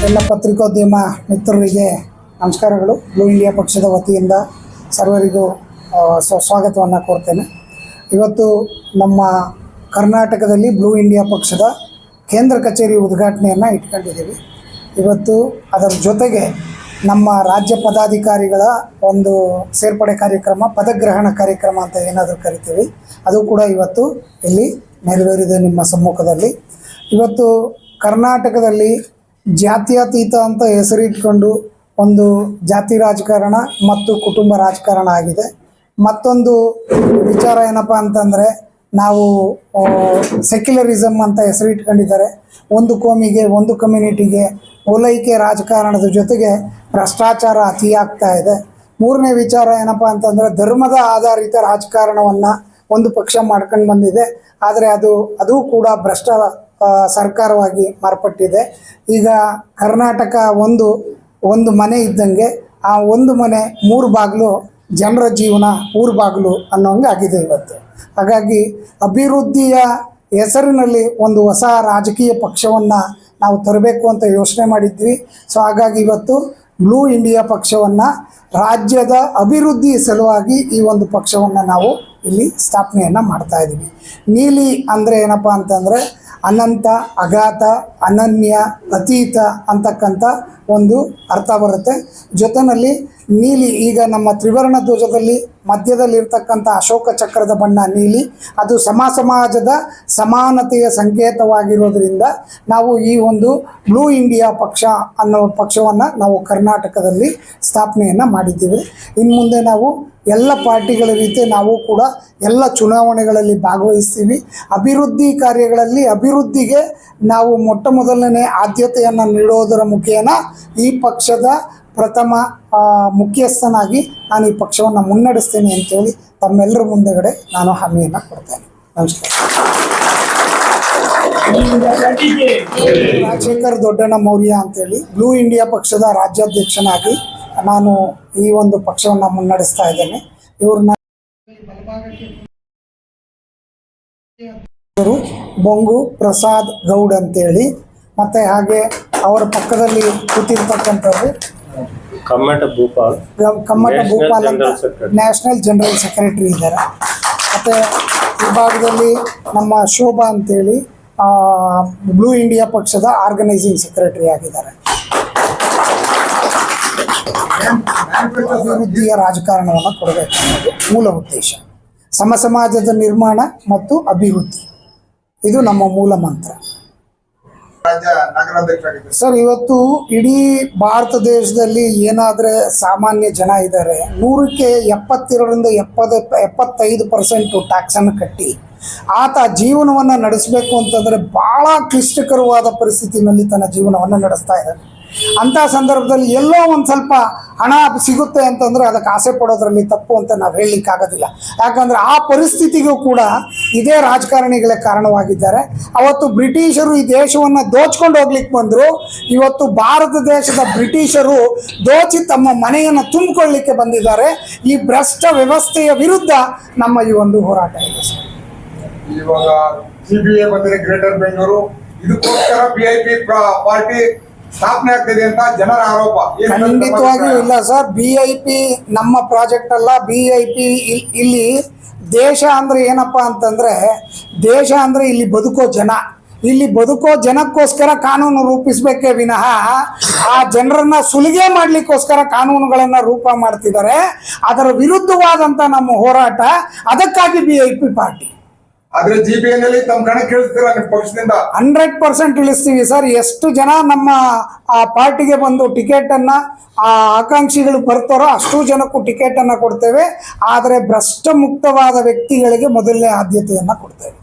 ಎಲ್ಲ ಪತ್ರಿಕೋದ್ಯಮ ಮಿತ್ರರಿಗೆ ನಮಸ್ಕಾರಗಳು. ಬ್ಲೂ ಇಂಡಿಯಾ ಪಕ್ಷದ ವತಿಯಿಂದ ಸರ್ವರಿಗೂ ಸ್ವಾಗತವನ್ನು ಕೋರ್ತೇನೆ. ಇವತ್ತು ನಮ್ಮ ಕರ್ನಾಟಕದಲ್ಲಿ ಬ್ಲೂ ಇಂಡಿಯಾ ಪಕ್ಷದ ಕೇಂದ್ರ ಕಚೇರಿ ಉದ್ಘಾಟನೆಯನ್ನು ಇಟ್ಕೊಂಡಿದ್ದೀವಿ. ಇವತ್ತು ಅದರ ಜೊತೆಗೆ ನಮ್ಮ ರಾಜ್ಯ ಪದಾಧಿಕಾರಿಗಳ ಒಂದು ಸೇರ್ಪಡೆ ಕಾರ್ಯಕ್ರಮ, ಪದಗ್ರಹಣ ಕಾರ್ಯಕ್ರಮ ಅಂತ ಏನಾದರೂ ಕರಿತೀವಿ, ಅದು ಕೂಡ ಇವತ್ತು ಇಲ್ಲಿ ನೆರವೇರಿದೆ ನಿಮ್ಮ ಸಮ್ಮುಖದಲ್ಲಿ. ಇವತ್ತು ಕರ್ನಾಟಕದಲ್ಲಿ ಜಾತ್ಯತೀತ ಅಂತ ಹೆಸರಿಟ್ಕೊಂಡು ಒಂದು ಜಾತಿ ರಾಜಕಾರಣ ಮತ್ತು ಕುಟುಂಬ ರಾಜಕಾರಣ ಆಗಿದೆ. ಮತ್ತೊಂದು ವಿಚಾರ ಏನಪ್ಪ ಅಂತಂದರೆ, ನಾವು ಸೆಕ್ಯುಲರಿಸಮ್ ಅಂತ ಹೆಸರಿಟ್ಕೊಂಡಿದ್ದಾರೆ. ಒಂದು ಕೋಮಿಗೆ, ಒಂದು ಕಮ್ಯುನಿಟಿಗೆ ಓಲೈಕೆ ರಾಜಕಾರಣದ ಜೊತೆಗೆ ಭ್ರಷ್ಟಾಚಾರ ಅತಿಯಾಗ್ತಾ ಇದೆ. ಮೂರನೇ ವಿಚಾರ ಏನಪ್ಪ ಅಂತಂದರೆ, ಧರ್ಮದ ಆಧಾರಿತ ರಾಜಕಾರಣವನ್ನು ಒಂದು ಪಕ್ಷ ಮಾಡ್ಕೊಂಡು ಬಂದಿದೆ. ಆದರೆ ಅದು ಕೂಡ ಭ್ರಷ್ಟ ಸರ್ಕಾರವಾಗಿ ಮಾರ್ಪಟ್ಟಿದೆ. ಈಗ ಕರ್ನಾಟಕ ಒಂದು ಮನೆ ಇದ್ದಂಗೆ, ಆ ಒಂದು ಮನೆ ಮೂರು ಬಾಗಿಲು, ಜನರ ಜೀವನ ಊರು ಬಾಗಿಲು ಅನ್ನೋಂಗೆ ಆಗಿದೆ ಇವತ್ತು. ಹಾಗಾಗಿ ಅಭಿವೃದ್ಧಿಯ ಹೆಸರಿನಲ್ಲಿ ಒಂದು ಹೊಸ ರಾಜಕೀಯ ಪಕ್ಷವನ್ನು ನಾವು ತರಬೇಕು ಅಂತ ಯೋಚನೆ ಮಾಡಿದ್ವಿ. ಸೊ ಹಾಗಾಗಿ ಇವತ್ತು ಬ್ಲೂ ಇಂಡಿಯಾ ಪಕ್ಷವನ್ನು ರಾಜ್ಯದ ಅಭಿವೃದ್ಧಿ ಸಲುವಾಗಿ ಈ ಒಂದು ಪಕ್ಷವನ್ನು ನಾವು ಇಲ್ಲಿ ಸ್ಥಾಪನೆಯನ್ನು ಮಾಡ್ತಾ ಇದ್ದೀವಿ. ನೀಲಿ ಅಂದರೆ ಏನಪ್ಪ ಅಂತಂದರೆ ಅನಂತ, ಅಗಾಧ, ಅನನ್ಯ, ಅತೀತ ಅಂತಕ್ಕಂಥ ಒಂದು ಅರ್ಥ ಬರುತ್ತೆ. ಜೊತೆಯಲ್ಲಿ ನೀಲಿ, ಈಗ ನಮ್ಮ ತ್ರಿವರ್ಣ ಧ್ವಜದಲ್ಲಿ ಮಧ್ಯದಲ್ಲಿರ್ತಕ್ಕಂಥ ಅಶೋಕ ಚಕ್ರದ ಬಣ್ಣ ನೀಲಿ, ಅದು ಸಮಾಜದ ಸಮಾನತೆಯ ಸಂಕೇತವಾಗಿರೋದ್ರಿಂದ ನಾವು ಈ ಒಂದು ಬ್ಲೂ ಇಂಡಿಯಾ ಪಕ್ಷ ಅನ್ನೋ ಪಕ್ಷವನ್ನು ನಾವು ಕರ್ನಾಟಕದಲ್ಲಿ ಸ್ಥಾಪನೆಯನ್ನು ಮಾಡಿದ್ದೀವಿ. ಇನ್ನು ಮುಂದೆ ನಾವು ಎಲ್ಲ ಪಾರ್ಟಿಗಳ ರೀತಿ ನಾವು ಕೂಡ ಎಲ್ಲ ಚುನಾವಣೆಗಳಲ್ಲಿ ಭಾಗವಹಿಸ್ತೀವಿ. ಅಭಿವೃದ್ಧಿ ಕಾರ್ಯಗಳಲ್ಲಿ ಅಭಿವೃದ್ಧಿಗೆ ನಾವು ಮೊದಲನೇ ಆದ್ಯತೆಯನ್ನು ನೀಡೋದರ ಮುಖೇನ ಈ ಪಕ್ಷದ ಪ್ರಥಮ ಮುಖ್ಯಸ್ಥನಾಗಿ ನಾನು ಈ ಪಕ್ಷವನ್ನು ಮುನ್ನಡೆಸ್ತೇನೆ ಅಂತೇಳಿ ತಮ್ಮೆಲ್ಲರ ಮುಂದೆಗಡೆ ನಾನು ಹಾಮಿಯನ್ನು ಕೊಡ್ತೇನೆ. ನಮಸ್ಕಾರ. ರಾಜಶೇಖರ್ ದೊಡ್ಡಣ್ಣ ಮೌರ್ಯ ಅಂತೇಳಿ ಬ್ಲೂ ಇಂಡಿಯಾ ಪಕ್ಷದ ರಾಜ್ಯಾಧ್ಯಕ್ಷನಾಗಿ ನಾನು ಈ ಒಂದು ಪಕ್ಷವನ್ನು ಮುನ್ನಡೆಸ್ತಾ ಇದ್ದೇನೆ. ಇವ್ರನ್ನ ಬೊಂಗು ಪ್ರಸಾದ್ ಗೌಡ್ ಅಂತೇಳಿ, ಮತ್ತು ಹಾಗೆ ಅವರ ಪಕ್ಕದಲ್ಲಿ ಕೂತಿರ್ತಕ್ಕಂಥವ್ರು ಕಮ್ಮಟ ಭೂಪಾಲ್ ಅಂತ ನ್ಯಾಷನಲ್ ಜನರಲ್ ಸೆಕ್ರೆಟರಿ ಇದ್ದಾರೆ. ಮತ್ತು ವಿಭಾಗದಲ್ಲಿ ನಮ್ಮ ಶೋಭಾ ಅಂತೇಳಿ ಬ್ಲೂ ಇಂಡಿಯಾ ಪಕ್ಷದ ಆರ್ಗನೈಸಿಂಗ್ ಸೆಕ್ರೆಟರಿ ಆಗಿದ್ದಾರೆ. ಅಭಿವೃದ್ಧಿಯ ರಾಜಕಾರಣವನ್ನು ಕೊಡಬೇಕು ಅನ್ನೋದು ಮೂಲ ಉದ್ದೇಶ. ಸಮಾಜದ ನಿರ್ಮಾಣ ಮತ್ತು ಅಭಿವೃದ್ಧಿ, ಇದು ನಮ್ಮ ಮೂಲ ಮಂತ್ರ. ಸರ್, ಇವತ್ತು ಇಡೀ ಭಾರತ ದೇಶದಲ್ಲಿ ಏನಾದರೆ ಸಾಮಾನ್ಯ ಜನ ಇದ್ದಾರೆ, 100ಕ್ಕೆ 72ರಿಂದ 75% ಟ್ಯಾಕ್ಸನ್ನು ಕಟ್ಟಿ ಆತ ಜೀವನವನ್ನು ನಡೆಸಬೇಕು ಅಂತಂದರೆ ಭಾಳ ಕ್ಲಿಷ್ಟಕರವಾದ ಪರಿಸ್ಥಿತಿನಲ್ಲಿ ತನ್ನ ಜೀವನವನ್ನು ನಡೆಸ್ತಾ ಇದ್ದಾನೆ. ಅಂಥ ಸಂದರ್ಭದಲ್ಲಿ ಎಲ್ಲೋ ಒಂದು ಸ್ವಲ್ಪ ಹಣ ಸಿಗುತ್ತೆ ಅಂತಂದರೆ ಅದಕ್ಕೆ ಆಸೆ ಪಡೋದ್ರಲ್ಲಿ ತಪ್ಪು ಅಂತ ನಾವು ಹೇಳಲಿಕ್ಕಾಗೋದಿಲ್ಲ. ಯಾಕಂದರೆ ಆ ಪರಿಸ್ಥಿತಿಗೂ ಕೂಡ ಇದೇ ರಾಜಕಾರಣಿಗಳೇ ಕಾರಣವಾಗಿದ್ದಾರೆ. ಅವತ್ತು ಬ್ರಿಟಿಷರು ಈ ದೇಶವನ್ನು ದೋಚ್ಕೊಂಡು ಹೋಗ್ಲಿಕ್ಕೆ ಬಂದರು. ಇವತ್ತು ಭಾರತ ದೇಶದ ಬ್ರಿಟಿಷರು ದೋಚಿ ತಮ್ಮ ಮನೆಯನ್ನು ತುಂಬಿಕೊಳ್ಳಿಕ್ಕೆ ಬಂದಿದ್ದಾರೆ. ಈ ಭ್ರಷ್ಟ ವ್ಯವಸ್ಥೆಯ ವಿರುದ್ಧ ನಮ್ಮ ಈ ಒಂದು ಹೋರಾಟ ಇದೆ ಸರ್. ಇವಾಗ CBA ಬಂದಿದೆ ಗ್ರೇಟರ್ ಬೆಂಗಳೂರು, ಇದಕ್ಕೋಸ್ಕರ BIP ಪಾರ್ಟಿ ಸ್ಥಾಪನೆ ಆಗ್ತಿದೆ ಅಂತ ಜನರ ಆರೋಪ. ಖಂಡಿತವಾಗಿಯೂ ಇಲ್ಲ ಸರ್. BIP ನಮ್ಮ ಪ್ರಾಜೆಕ್ಟ್ ಅಲ್ಲ. BIP ಇಲ್ಲಿ ದೇಶ ಅಂದರೆ ಏನಪ್ಪ ಅಂತಂದರೆ, ದೇಶ ಅಂದರೆ ಇಲ್ಲಿ ಬದುಕೋ ಜನ. ಇಲ್ಲಿ ಬದುಕೋ ಜನಕ್ಕೋಸ್ಕರ ಕಾನೂನು ರೂಪಿಸಬೇಕೇ ವಿನಃ ಆ ಜನರನ್ನ ಸುಲಿಗೆ ಮಾಡಲಿಕ್ಕೋಸ್ಕರ ಕಾನೂನುಗಳನ್ನು ರೂಪ ಮಾಡ್ತಿದ್ದಾರೆ. ಅದರ ವಿರುದ್ಧವಾದಂಥ ನಮ್ಮ ಹೋರಾಟ. ಅದಕ್ಕಾಗಿ BIP ಪಾರ್ಟಿ. ಆದ್ರೆ GBA ತಮ್ಮ ಕಣಕ್ಕೆ ಇಳಿಸ್ತೀರಾ ನಿಮ್ಮ ಪಕ್ಷದಿಂದ? 100% ಇಳಿಸ್ತೀವಿ ಸರ್. ಎಷ್ಟು ಜನ ನಮ್ಮ ಆ ಪಾರ್ಟಿಗೆ ಬಂದು ಟಿಕೆಟನ್ನು ಆಕಾಂಕ್ಷಿಗಳು ಬರ್ತಾರೋ ಅಷ್ಟು ಜನಕ್ಕೂ ಟಿಕೆಟನ್ನು ಕೊಡ್ತೇವೆ. ಆದರೆ ಭ್ರಷ್ಟ ಮುಕ್ತವಾದ ವ್ಯಕ್ತಿಗಳಿಗೆ ಮೊದಲನೇ ಆದ್ಯತೆಯನ್ನು ಕೊಡ್ತೇವೆ.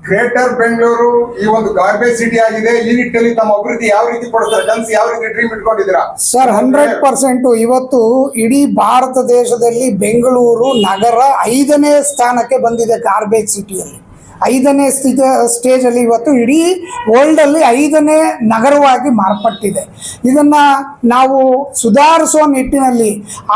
ಗ್ರೇಟರ್ ಬೆಂಗಳೂರು ಈ ಒಂದು ಗಾರ್ಬೇಜ್ ಸಿಟಿ ಆಗಿದೆ. ಈ ನಿಟ್ಟಿನಲ್ಲಿ ತಮ್ಮ ಅಭಿವೃದ್ಧಿ ಯಾವ ರೀತಿ ಕೊಡ್ತಾರೆ? ಕನಸು ಯಾವ ರೀತಿ ಡ್ರೀಮ್ ಇಟ್ಕೊಂಡಿದ್ದೀರಾ ಸರ್? 100%. ಇವತ್ತು ಇಡೀ ಭಾರತ ದೇಶದಲ್ಲಿ ಬೆಂಗಳೂರು ನಗರ 5ನೇ ಸ್ಥಾನಕ್ಕೆ ಬಂದಿದೆ ಗಾರ್ಬೇಜ್ ಸಿಟಿಯಲ್ಲಿ. 5ನೇ ಸ್ಟೇಜಲ್ಲಿ ಇವತ್ತು ಇಡೀ ವರ್ಲ್ಡಲ್ಲಿ 5ನೇ ನಗರವಾಗಿ ಮಾರ್ಪಟ್ಟಿದೆ. ಇದನ್ನು ನಾವು ಸುಧಾರಿಸುವ ನಿಟ್ಟಿನಲ್ಲಿ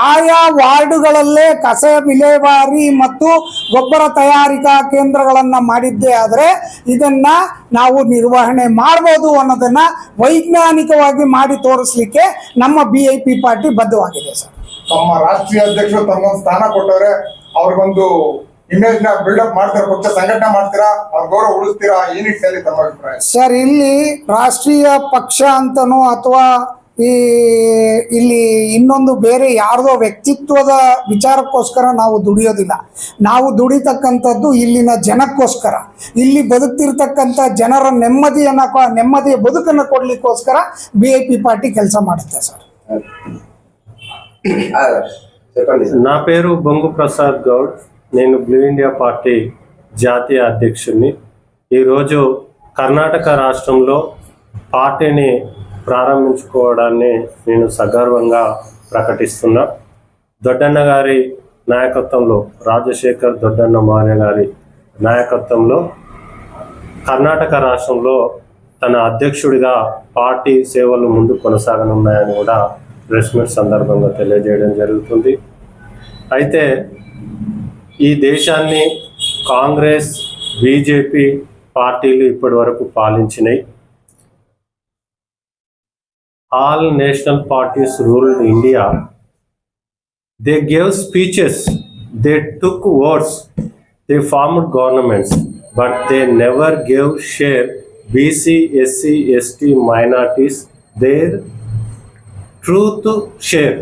ಆಯಾ ವಾರ್ಡುಗಳಲ್ಲೇ ಕಸ ವಿಲೇವಾರಿ ಮತ್ತು ಗೊಬ್ಬರ ತಯಾರಿಕಾ ಕೇಂದ್ರಗಳನ್ನು ಮಾಡಿದ್ದೇ ಆದರೆ ಇದನ್ನು ನಾವು ನಿರ್ವಹಣೆ ಮಾಡ್ಬೋದು ಅನ್ನೋದನ್ನು ವೈಜ್ಞಾನಿಕವಾಗಿ ಮಾಡಿ ತೋರಿಸ್ಲಿಕ್ಕೆ ನಮ್ಮ BIP ಪಾರ್ಟಿ ಬದ್ಧವಾಗಿದೆ ಸರ್. ತಮ್ಮ ರಾಷ್ಟ್ರೀಯ ಅಧ್ಯಕ್ಷರು ತಮ್ಮೊಂದು ಸ್ಥಾನ ಕೊಟ್ಟವ್ರೆ, ಅವ್ರಿಗೊಂದು ಇಮೇಜ್ ನ ಬಿಲ್ಡಪ್ ಮಾಡ್ತೀರಾ, ಪಕ್ಷ ಸಂಘಟನೆ ಮಾಡ್ತೀರಾ, ಅವ್ರ ಗೌರವ ಉಳಿಸ್ತೀರಾ, ಈ ನಿಟ್ಟಿನಲ್ಲಿ ತಮ್ಮ ಅಭಿಪ್ರಾಯ? ಸರ್, ಇಲ್ಲಿ ರಾಷ್ಟ್ರೀಯ ಪಕ್ಷ ಅಂತನೋ ಅಥವಾ ಇಲ್ಲಿ ಇನ್ನೊಂದು ಬೇರೆ ಯಾರ್ದೋ ವ್ಯಕ್ತಿತ್ವದ ವಿಚಾರಕ್ಕೋಸ್ಕರ ನಾವು ದುಡಿಯೋದಿಲ್ಲ. ನಾವು ದುಡಿತಕ್ಕಂಥದ್ದು ಇಲ್ಲಿನ ಜನಕ್ಕೋಸ್ಕರ, ಇಲ್ಲಿ ಬದುಕ್ತಿರ್ತಕ್ಕಂಥ ಜನರ ನೆಮ್ಮದಿಯ ಬದುಕನ್ನು ಕೊಡ್ಲಿಕ್ಕೋಸ್ಕರ BIP ಪಾರ್ಟಿ ಕೆಲಸ ಮಾಡುತ್ತೆ ಸರ್. నా పేరు బొంగు ప్రసాద్ గౌడ్. నేను బ్లూ ఇండియా పార్టీ జాతీయ అధ్యక్షుడిని. ఈరోజు కర్ణాటక రాష్ట్రంలో పార్టీని ప్రారంభించుకోవడాన్ని నేను సగర్వంగా ప్రకటిస్తున్నా. దొడ్డన్న గారి నాయకత్వంలో, రాజశేఖర్ దొడ్డన్న మారే గారి నాయకత్వంలో కర్ణాటక రాష్ట్రంలో తన అధ్యక్షుడిగా పార్టీ సేవలు ముందు కొనసాగనున్నాయని కూడా ప్రెస్ మీట్ సందర్భంగా తెలియజేయడం జరుగుతుంది. అయితే ఈ దేశాన్ని కాంగ్రెస్, BJP పార్టీలు ఇప్పటి వరకు పాలించినాయి. All national parties ruled India. They gave speeches, they took votes, they formed governments, but they never gave share BC, SC, ST minorities their truth share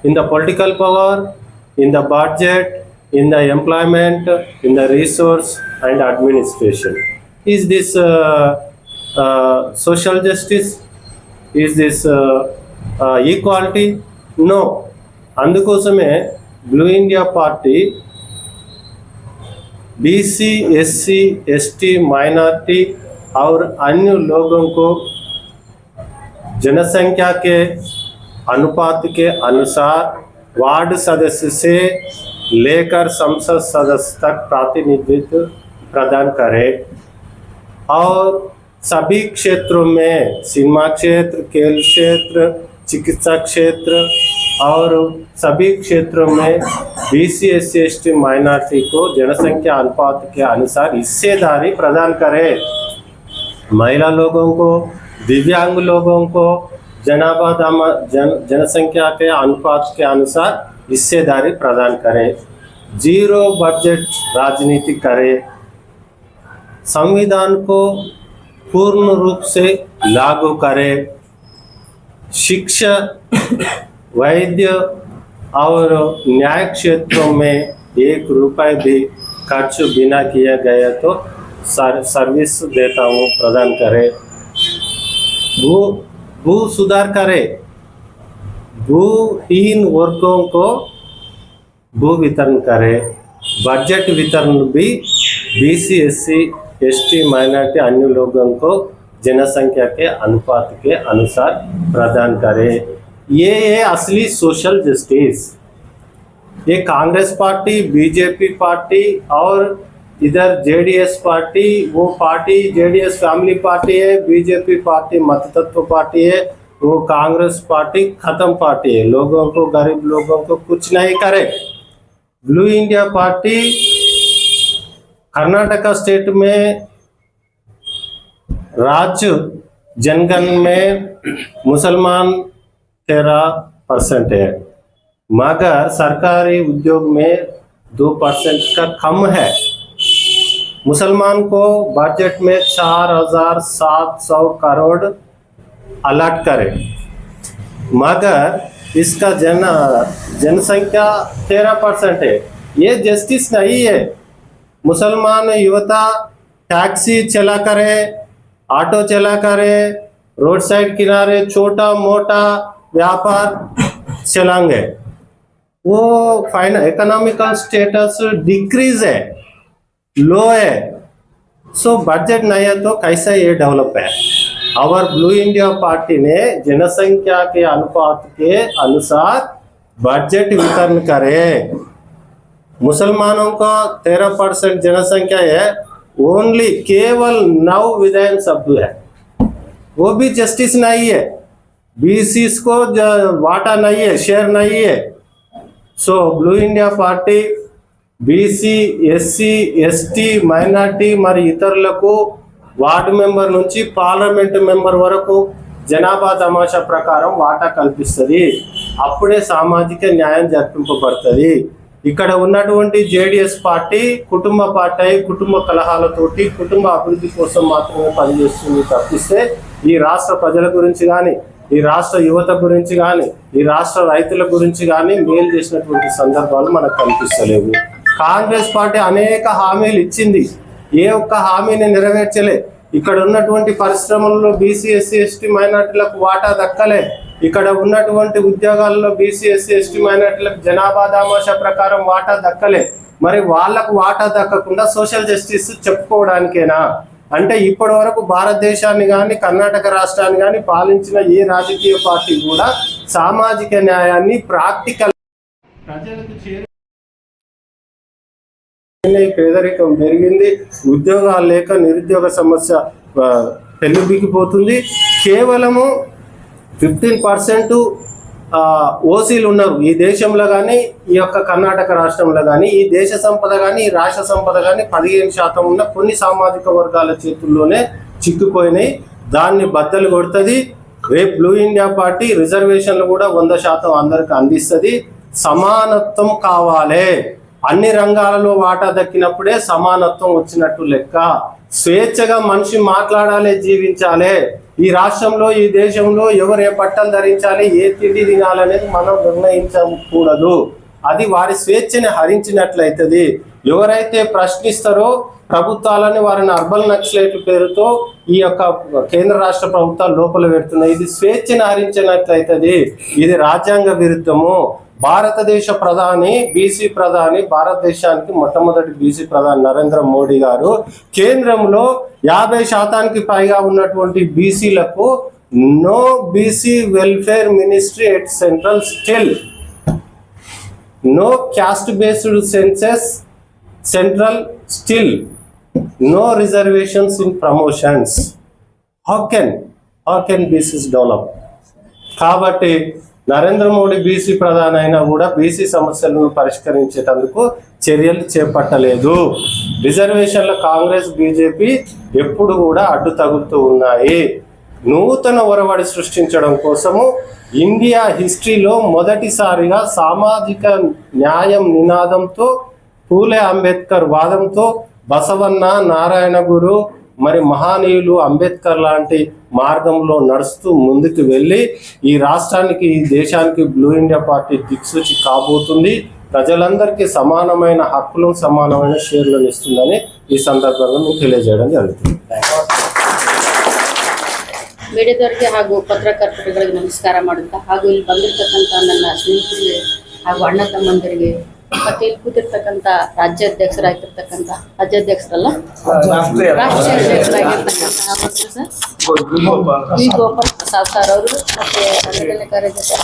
in the political power, in the budget, in the employment, in the resource and administration. Is this social justice? Is this equality? No. అందుకోసమే blue India party BC, SC, ST minority और अन्य लोगों को जनसंख्या के अनुपात के अनुसार वार्ड सदस्य से लेकर संसद सदस्य तक प्रातिनिधित्व प्रदान करे और सभी क्षेत्रों में, सिनेमा क्षेत्र, खेल क्षेत्र, चिकित्सा क्षेत्र और सभी क्षेत्रों में BC, SC, ST माइनॉरिटी को जनसंख्या अनुपात के अनुसार हिस्सेदारी प्रदान करे. महिला लोगों को, दिव्यांग लोगों को जनसंख्या के अनुपात के अनुसार हिस्सेदारी प्रदान करें. जीरो बजट राजनीति करें. संविधान को पूर्ण रूप से लागू करें. शिक्षा, वैद्य और न्याय क्षेत्रों में 1 रुपये भी खर्च बिना किया गया तो सर्विस देता हूँ प्रदान करे. भू सुधार करे. भूहीन वर्गों को भू वितरण करे. बजट वितरण भी BC, SC, ST माइनॉरिटी अन्य लोगों को जनसंख्या के अनुपात के अनुसार प्रदान करे. ये है असली सोशल जस्टिस. ये कांग्रेस पार्टी, BJP पार्टी और इधर JDS पार्टी, वो पार्टी JDS फैमिली पार्टी है, BJP पार्टी मततत्व पार्टी है, वो कांग्रेस पार्टी खत्म पार्टी है. लोगों को, गरीब लोगों को कुछ नहीं करे. Blue India party Karnataka state में राज्य जनगण में मुसलमान 13% है, मगर सरकारी उद्योग में 2% का कम है. मुसलमान को बजट में 4700 करोड़ अलॉट करे, मगर इसका जनसंख्या 13% है. ये जस्टिस नहीं है. मुसलमान युवता टैक्सी चला करे, ऑटो चला करे, रोड साइड किनारे छोटा मोटा व्यापार चलाएंगे. वो इकोनॉमिकल स्टेटस डिक्रीज है, लो है. सो बजट नहीं है तो कैसा ये डेवलप है. और ब्लू इंडिया पार्टी ने जनसंख्या के अनुपात के अनुसार बजट वितरण करे. मुसलमानों का 13% जनसंख्या है, ओनली केवल 9 विधायन सभ्य है, वो भी जस्टिस नहीं है, बीसी को वाटा नहीं है, शेयर नहीं है। सो blue India party BC SC ST minority మరి ఇతరులకు వార్డు మెంబర్ నుంచి పార్లమెంటు మెంబర్ వరకు జనాభా తమాషా ప్రకారం వాటా కల్పిస్తుంది. అప్పుడే సామాజిక న్యాయం జరిపింపబడుతుంది. ఇక్కడ ఉన్నటువంటి జేడిఎస్ పార్టీ కుటుంబ పార్టీ, కుటుంబ కలహాలతోటి కుటుంబ అభివృద్ధి కోసం మాత్రమే పనిచేస్తుంది తప్పిస్తే ఈ రాష్ట్ర ప్రజల గురించి కానీ, ఈ రాష్ట్ర యువత గురించి కానీ, ఈ రాష్ట్ర రైతుల గురించి కానీ మేలు చేసినటువంటి సందర్భాలు మనకు కనిపిస్తలేవు. కాంగ్రెస్ పార్టీ అనేక హామీలు ఇచ్చింది, ఏ ఒక్క హామీని నెరవేర్చలే. ఇక్కడ ఉన్నటువంటి పరిశ్రమల్లో బీసీ ఎస్సీ ఎస్టీ మైనార్టీలకు వాటా దక్కలే. ఇక్కడ ఉన్నటువంటి ఉద్యోగాల్లో బీసీ ఎస్సీ ఎస్టీ మైనార్టీలకు జనాభా దామాషా ప్రకారం వాటా దక్కలే. మరి వాళ్లకు వాటా దక్కకుండా సోషల్ జస్టిస్ చెప్పుకోవడానికేనా? అంటే ఇప్పటి వరకు భారతదేశాన్ని కానీ కర్ణాటక రాష్ట్రాన్ని కానీ పాలించిన ఏ రాజకీయ పార్టీ కూడా సామాజిక న్యాయాన్ని ప్రాక్టికల్ ప్రజలకు పేదరికం పెరిగింది, ఉద్యోగాలు లేక నిరుద్యోగ సమస్య పెళ్ళిబిగిపోతుంది. కేవలము 15% ఓసీలు ఉన్నారు ఈ దేశంలో కానీ, ఈ యొక్క కర్ణాటక రాష్ట్రంలో కానీ. ఈ దేశ సంపద కానీ, ఈ రాష్ట్ర సంపద కానీ 15% ఉన్న కొన్ని సామాజిక వర్గాల చేతుల్లోనే చిక్కుపోయినాయి. దాన్ని బద్దలు కొడుతుంది. రేపు బ్లూ ఇండియా పార్టీ రిజర్వేషన్లు కూడా 100% అందరికి అందిస్తుంది. సమానత్వం కావాలి, అన్ని రంగాలలో వాటా దక్కినప్పుడే సమానత్వం వచ్చినట్టు లెక్క. స్వేచ్ఛగా మనిషి మాట్లాడాలి, జీవించాలి. ఈ రాష్ట్రంలో, ఈ దేశంలో ఎవరు ఏ బట్టలు ధరించాలి, ఏ తిండి తినాలనేది మనం నిర్ణయించకూడదు. అది వారి స్వేచ్ఛని హరించినట్లయితుంది. ఎవరైతే ప్రశ్నిస్తారో ప్రభుత్వాలని వారిని అర్బన్ నక్సలైట్ పేరుతో ఈ యొక్క కేంద్ర రాష్ట్ర ప్రభుత్వాలు లోపల పెడుతున్నాయి. ఇది స్వేచ్ఛని హరించినట్లయితుంది. ఇది రాజ్యాంగ విరుద్ధము. భారతదేశ ప్రధాని, బీసీ ప్రధాని, భారతదేశానికి మొట్టమొదటి బీసీ ప్రధాని నరేంద్ర మోడీ గారు కేంద్రంలో 50% పైగా ఉన్నటువంటి బీసీలకు no BC welfare ministry at central still, no caste based census central still, no reservations in promotions. How can BCs develop? కాబట్టి నరేంద్ర మోడీ బీసీ ప్రధాని అయినా కూడా బీసీ సమస్యలను పరిష్కరించేటందుకు చర్యలు చేపట్టలేదు. రిజర్వేషన్ల కాంగ్రెస్, బీజేపీ ఎప్పుడు కూడా అడ్డు తగులుతూ ఉన్నాయి. నూతన ఒరవడి సృష్టించడం కోసము ఇండియా హిస్టరీలో మొదటిసారిగా సామాజిక న్యాయం నినాదంతో, పూలే అంబేద్కర్ వాదంతో, బసవన్న, నారాయణ గురు మరి మహానీయులు అంబేద్కర్ లాంటి మార్గంలో నడుస్తూ ముందుకు వెళ్ళి ఈ రాష్ట్రానికి, ఈ దేశానికి బ్లూ ఇండియా పార్టీ దిక్సూచి కాబోతుంది. ప్రజలందరికీ సమానమైన హక్కులు, సమానమైన షేర్లను ఇస్తుందని ఈ ಸಂದರ್ಭದಲ್ಲಿ మేము తెలియజేయడం జరుగుతుంది. ಮೀಡಿಯಾದವರಿಗೆ ಹಾಗೂ ಪತ್ರಕರ್ತರುಗಳಿಗೆ ನಮಸ್ಕಾರ ಮಾಡುತ್ತಾ, ಹಾಗೂ ಇಲ್ಲಿ ಬಂದಿರತಕ್ಕಂಥ ನನ್ನ ಸ್ನೇಹಿತರಿಗೆ ಹಾಗೂ ಅಣ್ಣ ತಮ್ಮಂದರಿಗೆ, ಮತ್ತೆ ಇಲ್ಲಿ ಕೂತಿರ್ತಕ್ಕಂಥ ರಾಜ್ಯಾಧ್ಯಕ್ಷರಾಗಿರ್ತಕ್ಕಂಥ ರಾಜ್ಯಾಧ್ಯಕ್ಷರಲ್ಲ ರಾಷ್ಟ್ರೀಯ ಅಧ್ಯಕ್ಷರಾಗಿರ್ತಕ್ಕಂಥ ವಿ ಗೋಪಾಲ್ ಪ್ರಸಾದ್ ಸರ್ ಅವರು, ಮತ್ತೆ ಸಂಘಟನೆ ಕಾರ್ಯದರ್ಶಿ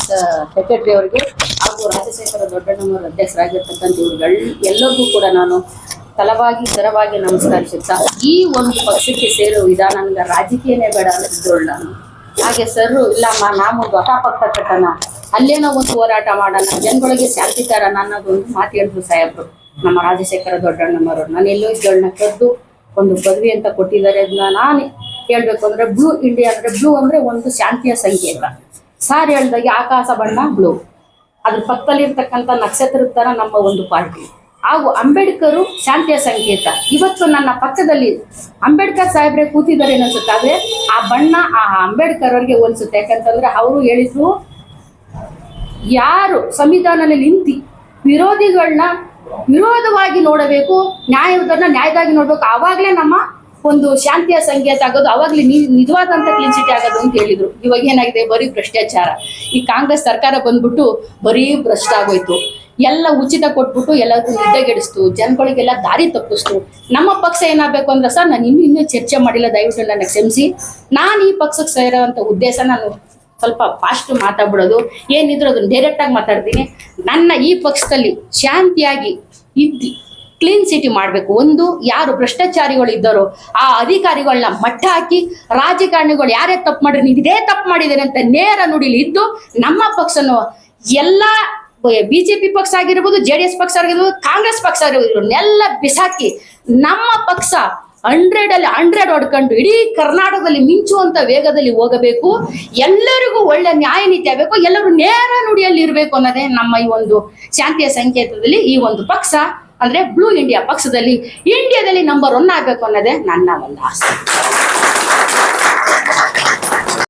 ಸೆಕ್ರೆಟರಿ ಅವರಿಗೆ, ಹಾಗೂ ರಾಜಶೇಖರ ದೊಡ್ಡಣ್ಣನವರ ಅಧ್ಯಕ್ಷರಾಗಿರ್ತಕ್ಕಂಥ ಇವ್ರುಗಳು ಎಲ್ಲರಿಗೂ ಕೂಡ ನಾನು ತಲವಾಗಿ ಸ್ಥಿರವಾಗಿ ನಮಸ್ಕರಿಸುತ್ತಾ, ಈ ಒಂದು ಪಕ್ಷಕ್ಕೆ ಸೇರೋ ವಿಧಾನ ನನಗೆ ರಾಜಕೀಯನೇ ಬೇಡ ಅಂತಿದ್ದೋಳು ನಾನು. ಹಾಗೆ ಸರ್ ಇಲ್ಲಮ್ಮ, ನಾವೊಂದು ಹೊಸ ಪಕ್ಷ ಕಟ್ಟೋಣ, ಅಲ್ಲೇನೋ ಒಂದು ಹೋರಾಟ ಮಾಡೋಣ, ಜನಗಳಿಗೆ ಶಾಂತಿ ತರೋಣ ಅನ್ನೋದೊಂದು ಮಾತು ಹೇಳಿದ್ರು ಸಾಹೇಬ್ರು, ನಮ್ಮ ರಾಜಶೇಖರ ದೊಡ್ಡಣ್ಣನವರು. ನಾನು ಎಲ್ಲೋ ಇದ್ದೋಳನ್ನ ಕರೆದು ಒಂದು ಪದವಿ ಅಂತ ಕೊಟ್ಟಿದ್ದಾರೆ. ಅದನ್ನ ನಾನು ಹೇಳ್ಬೇಕು ಅಂದ್ರೆ, ಬ್ಲೂ ಇಂಡಿಯಾ ಅಂದ್ರೆ, ಬ್ಲೂ ಅಂದ್ರೆ ಒಂದು ಶಾಂತಿಯ ಸಂಕೇತ. ಸಾರ್ ಹೇಳ್ದಾಗೆ ಆಕಾಶ ಬಣ್ಣ ಬ್ಲೂ, ಅದ್ರ ಪಕ್ಕದಲ್ಲಿರ್ತಕ್ಕಂಥ ನಕ್ಷತ್ರದ ತರ ನಮ್ಮ ಒಂದು ಪಾರ್ಟಿ. ಹಾಗೂ ಅಂಬೇಡ್ಕರು ಶಾಂತಿಯ ಸಂಕೇತ. ಇವತ್ತು ನನ್ನ ಪಕ್ಕದಲ್ಲಿ ಅಂಬೇಡ್ಕರ್ ಸಾಹೇಬ್ರೆ ಕೂತಿದ್ದಾರೆ ಅನ್ಸುತ್ತೆ. ಆದ್ರೆ ಆ ಬಣ್ಣ ಆ ಅಂಬೇಡ್ಕರ್ ಅವ್ರಿಗೆ ಹೋಲಿಸುತ್ತೆ. ಯಾಕಂತಂದ್ರೆ ಅವರು ಹೇಳಿದ್ರು, ಯಾರು ಸಂವಿಧಾನದಲ್ಲಿ ನಿಂತು ವಿರೋಧಿಗಳನ್ನ ವಿರೋಧವಾಗಿ ನೋಡಬೇಕು, ನ್ಯಾಯದಾಗಿ ನೋಡ್ಬೇಕು, ಆವಾಗಲೇ ನಮ್ಮ ಒಂದು ಶಾಂತಿಯ ಸಂಕೇತ ಆಗೋದು, ಅವಾಗಲೇ ನಿಜವಾದಂಥ ಕ್ಲೀನ್ ಚಿಟ್ ಆಗೋದು ಅಂತ ಹೇಳಿದ್ರು. ಇವಾಗ ಏನಾಗಿದೆ, ಬರೀ ಭ್ರಷ್ಟಾಚಾರ. ಈ ಕಾಂಗ್ರೆಸ್ ಸರ್ಕಾರ ಬಂದ್ಬಿಟ್ಟು ಬರೀ ಭ್ರಷ್ಟ ಆಗೋಯ್ತು. ಎಲ್ಲ ಉಚಿತ ಕೊಟ್ಬಿಟ್ಟು ಎಲ್ಲರಿಗೂ ನಿದ್ದೆಗೆಡಿಸ್ತು, ಜನಗಳಿಗೆಲ್ಲ ದಾರಿ ತಪ್ಪಿಸ್ತು. ನಮ್ಮ ಪಕ್ಷ ಏನಾಗಬೇಕು ಅಂದ್ರೆ, ಸರ್ ನಾನು ಇನ್ನೂ ಚರ್ಚೆ ಮಾಡಿಲ್ಲ, ದಯವಿಟ್ಟು ನನ್ನ ಕ್ಷಮಿಸಿ. ನಾನು ಈ ಪಕ್ಷಕ್ಕೆ ಸೇರೋವಂಥ ಉದ್ದೇಶ, ನಾನು ಸ್ವಲ್ಪ ಫಾಸ್ಟ್ ಮಾತಾಡ್ಬಿಡೋದು, ಏನಿದ್ರು ಅದನ್ನು ಡೈರೆಕ್ಟಾಗಿ ಮಾತಾಡ್ತೀನಿ. ನನ್ನ ಈ ಪಕ್ಷದಲ್ಲಿ ಶಾಂತಿಯಾಗಿ ಇದ್ದು ಕ್ಲೀನ್ ಸಿಟಿ ಮಾಡಬೇಕು. ಒಂದು, ಯಾರು ಭ್ರಷ್ಟಾಚಾರಿಗಳು ಇದ್ದಾರೋ ಆ ಅಧಿಕಾರಿಗಳನ್ನ ಮಟ್ಟ ಹಾಕಿ, ರಾಜಕಾರಣಿಗಳು ಯಾರೇ ತಪ್ಪು ಮಾಡಿದ್ರೆ ನೀವು ಇದೇ ತಪ್ಪು ಮಾಡಿದ್ದೀರಿ ಅಂತ ನೇರ ನುಡಿಲಿ ಇದ್ದು, ನಮ್ಮ ಪಕ್ಷನು ಎಲ್ಲ ಬಿಜೆಪಿ ಪಕ್ಷ ಆಗಿರ್ಬೋದು, JDS ಪಕ್ಷ ಆಗಿರ್ಬೋದು, ಕಾಂಗ್ರೆಸ್ ಪಕ್ಷ ಆಗಿರ್ಬೋದು ಎಲ್ಲ ಬಿಸಾಕಿ ನಮ್ಮ ಪಕ್ಷ 100 ಹೊಡ್ಕೊಂಡು ಇಡೀ ಕರ್ನಾಟಕದಲ್ಲಿ ಮಿಂಚುವಂತ ವೇಗದಲ್ಲಿ ಹೋಗಬೇಕು. ಎಲ್ಲರಿಗೂ ಒಳ್ಳೆ ನ್ಯಾಯ ನೀತಿ ಆಗಬೇಕು, ಎಲ್ಲರೂ ನೇರ ನುಡಿಯಲ್ಲಿ ಇರಬೇಕು ಅನ್ನೋದೇ ನಮ್ಮ ಈ ಒಂದು ಶಾಂತಿಯ ಸಂಕೇತದಲ್ಲಿ ಈ ಒಂದು ಪಕ್ಷ ಅಂದ್ರೆ ಬ್ಲೂ ಇಂಡಿಯಾ ಪಕ್ಷದಲ್ಲಿ ಇಂಡಿಯಾದಲ್ಲಿ ನಂಬರ್ 1 ಆಗ್ಬೇಕು ಅನ್ನೋದೇ ನನ್ನ ಒಂದು ಆಸೆ.